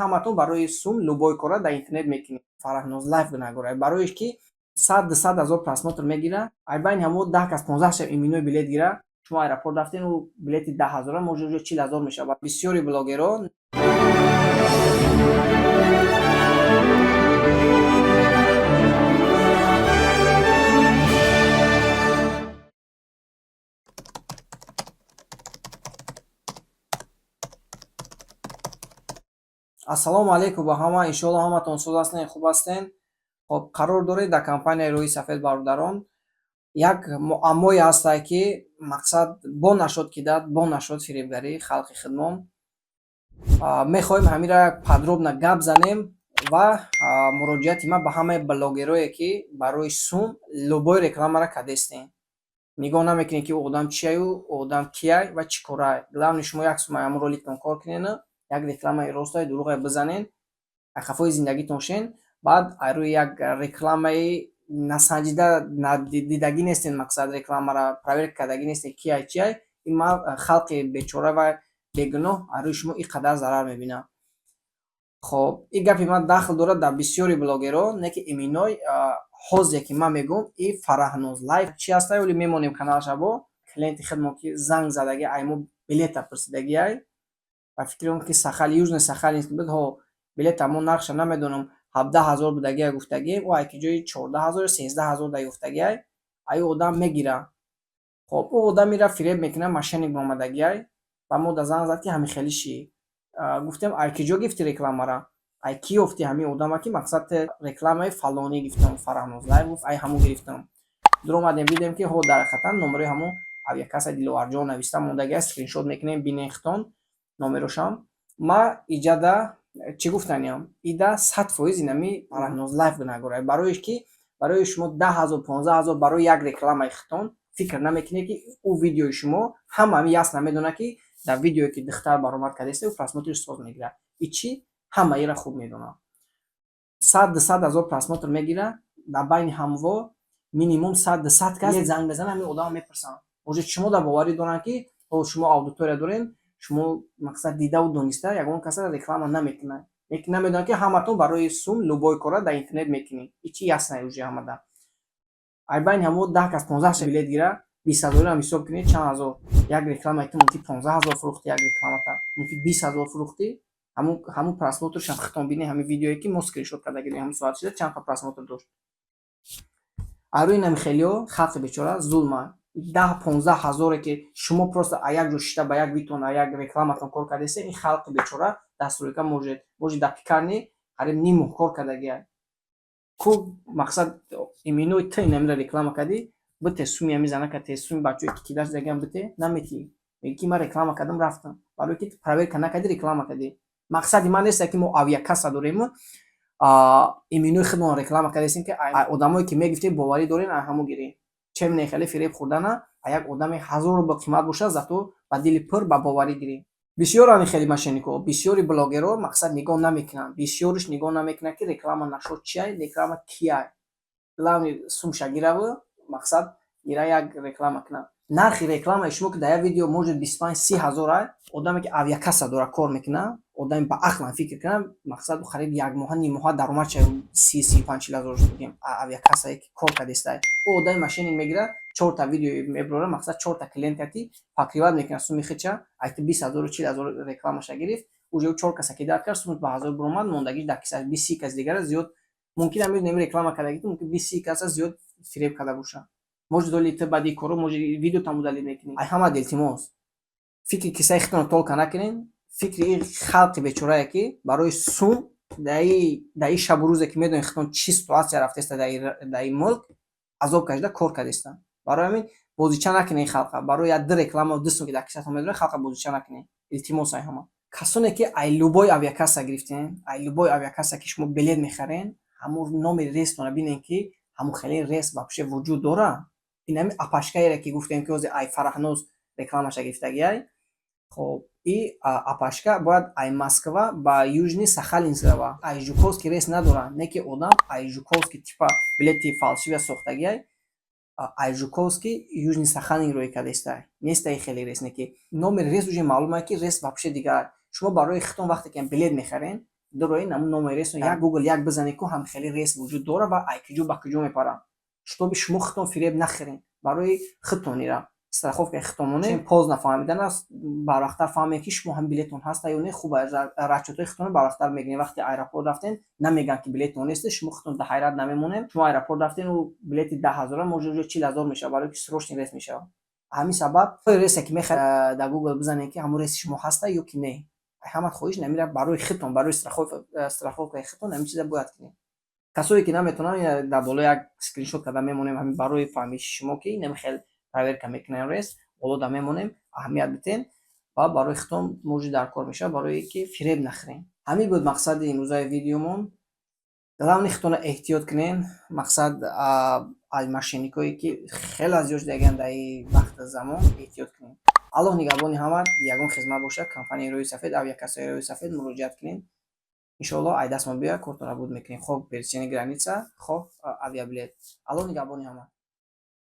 ҳаматон барои сум любой кора дар интернет мекунед. Фарахноз лайф нагора бароиш ки 100,000 просмотр мегира. Ай байни ҳамо 10 кас 15 шаб иминой билет гира. Шумо аэропорт рафтен у билети 10,000 може 40,000 мешавад. Бисёри блогерон ассалому алайкум ба ҳама. Иншоалло ҳаматон соз ҳастен, хуб ҳастен. Хоб қарор доред дар компанияи Рӯи Сафед бародарон як муаммое ҳастае ки мақсад бо нашод ки дад бо нашод фиребгарӣ халқи хидмон. Мехоҳем ҳамира подробно гап занем ва муроҷиати ман ба ҳамаи блогерое ки барои сум любой рекламаро кадестем. Нигоҳ намекунед ки одам чияю, одам кияй ва чӣ корай. Главное шумо як сум ҳамон роликтон кор кунед, як рекламаи ростаи дурӯғе бизанен, хафои зиндагитон шен. Баъд рӯи як рекламаи насанҷида надидагӣ нестен, мақсад рекламаро проверка кардагӣ нестен кияй чияй. Ин ман халқи бечора ва бегуноҳ рӯи шумо ин қадар зарар мебинам. Хоб ин гапи ман дахл дорад дар бисёри блогерон, не ки иминой ҳозие ки ман мегӯм ин Фарахноз лайф чӣ ҳастае, вале мемонем каналшабо клиенти хидмон ки занг задаги ай мо билета пурсидаги ай ва фикрем ки Сахали южный Сахалин бид ҳо билета мо нархша намедонам 17,000 будаги ай гуфтаги ва ай ки ҷои 14,000 13,000 дай гуфтаги ай одам мегира. Хоб ӯ одам мира фиреб мекуна мошенник бомадаги ай ва мо да занг зад ки ҳами хели ши гуфтем ай ки ҷо гифти рекламара, ай ки ёфти ҳами одама ки мақсад рекламаи фалонӣ гифтам Фарахноз лайф гуфт ай ҳамо гирифтам. Дуромадем видем ки ҳо дар ҳақиқатан номерои ҳамо авиакаса Диловарҷон нависта мондаги ай скриншот мекунем бинен хитон номерошам. Ма иҷада чӣ гуфтаням ида 100% инами Фарахноз лайф нагора бароиш ки барои шумо 10,000 15,000 барои як рекламаи хитон фикр намекунед ки ӯ видеои шумо ҳама яс намедона ки дар видеое ки духтар баромад кардеста ӯ просмотри соз мегира. Ичи ҳама ира хуб медонам. 100,000 просмотр мегира дар байни ҳамво минимум 100 кас занг мезана ҳамин одам мепурсан. Може шумо дар боварӣ доранд ки шумо аудитория дорем, шумо мақсад дидаву дониста ягон каса реклама намекунад. Намедонанд ки ҳаматон барои сум любой кора дар интернет мекунед. Ичи ясна уже ҳамада. Ай байни ҳамо 10 кас 15 ша билет гира 20,000 ам ҳисоб кунед чанд ҳазор. Як реклама ки мумкин 15,000 фурӯхти, як рекламата мумкин 20,000 фурӯхти. Ҳамун просмотршам хитон бинед ҳамин видеое ки мо скриншот кардаги ҳамин соат шуда чанд та просмотр дошт. Арои намихелио халқи бечора зулма 10-15 ҳазоре ки шумо просто а як ҷо шишта ба як витон а як рекламатон кор кардеста ин халқи бечора дастройка може дар пикарни қариб ним моҳ кор кардаги ку мақсад иминой ты намира реклама кади бите суми ами занака те суми бачои ки кидаш дагам бите намети меги ки ман реклама кардам рафтам барои ки проверка накади реклама кади. Мақсади ман нест ки мо авиакаса дорем иминой хидмон реклама кардестем ки одамое ки мегифтед боварӣ дорен ҳамо гирем. Че мене хеле фиреб хӯрдана а як одами 1000 рубл қимат бошад зато ба дили пур ба боварӣ гирем. Бисёр ами хели мошеннико бисёри блогеро мақсад нигоҳ намекунанд, бисёриш нигоҳ намекунанд ки реклама нашод чиай, реклама кияй. Главни сумша гираву мақсад гира як реклама кунад. Нархи рекламаи шумо ки дар як видео може 25-30 ҳазор ай одаме ки авиакаса дора кор мекунад, одами ба ақлан фикр кунад, мақсад қариб як моҳа ним моҳа даромад чай 30-35 ҳазор шудем авиакасае ки кор кардеста ӯ одами мошенник мегира 4 та видео меброра мақсад 4 та клиентати фақриват мекунад суми хича айти 20,000 40,000 рекламаша гирифт уже 4 каса ки дар кард суми ба ҳазор буромад мондагиш дар киса 20 кас дигара зиёд мумкин амир неми реклама кардаги мумкин 20 каса зиёд фиреб карда боша. Може доли ты бади коро може видео там удалид мекунӣ. Ай ҳама дилтимос фикри кисаи хитон толка накунем. Фикри ин халқи бечорае ки барои сум дар ин шабу рӯзе ки медонед хитон чӣ ситуатсия рафтеста дар ин мулк азоб кашида кор кардеста. Барои ҳамин бозича накунед ин халқа барои як ду реклама ду сум ки дар кисатон медоред халқа бозича накунед. Илтимос ай ҳама касоне ки ай любой авиакаса гирифтен, ай любой авиакаса ки шумо билет мехарен ҳамон номи рейстона бинен ки ҳамон хеле рейс вообще вуҷуд дора. Инами апашкаере ки гуфтем ки ҳозир ай Фарахноз рекламаша гирифтаги ай. Хоб и апашка бояд ай Москва ба Южный Сахалинск рава. Ай Жуковский рейс надора, не ки одам ай Жуковский типа билети фалшивия сохтаги ай. Ай Жуковский Южный Сахалин рои кардеста. Нест ай хеле рейс, не ки номер рейс уже маълум ай ки рейс вообще дигар. Шумо барои хитон вақте ки билет мехарен дурои номери рейс як Google як бизанед ку ҳамхели рейс вуҷуд дора ва айкиҷо ба куҷо мепаранд. Шутоби шумо худтон фиреб нахӯред. Барои худтонира страховкаи худтононед поз нафаҳмидан аст. Барвақтар фаҳмед ки шумо ҳам билетон ҳаста ё не. Хуб аст, расчётҳои худтонро барвақтар мегиред. Вақти аэропорт рафтен намегӯянд ки билетон нест, шумо худтон дар ҳайрат намемонед. Шумо аэропорт рафтену билети 10,000 може 40,000 мешавад, барои ки срочный рейс мешавад. ҳамин сабаб рейсе ки мехоҳед дар Google бизанед ки ҳамон рейси шумо ҳаста ё ки не. ҳамат хоҳиш намира барои худтон, барои страховкаи худтон ҳамин чиза бояд кунед. касое ки наметавонанд дар боло як скриншот карда мемонем ҳамин барои фаҳмиши шумо ки намехоҳед проверка мекунем рейс болода мемонем. аҳамият битен ва барои худтон муҷи дар кор мешавад, барои ки фиреб нахӯрем. ҳамин буд мақсади имрӯзаи видеомон. замони худтонро эҳтиёт кунед. мақсад аз мошенникое ки хеле зиёд шудаяганд дар ин вақти замон эҳтиёт кунед. аллоҳ нигаҳбони ҳама. ягон хизмат бошад компанияи Рӯи Сафед, авиакассаи Рӯи Сафед муроҷиат кунед. иншоаллоҳ ай даст мо биёяд кортро набуд мекунем. хоҳ пересечение граница, хоҳ авиабилет. аллоҳ нигаҳбони ҳама.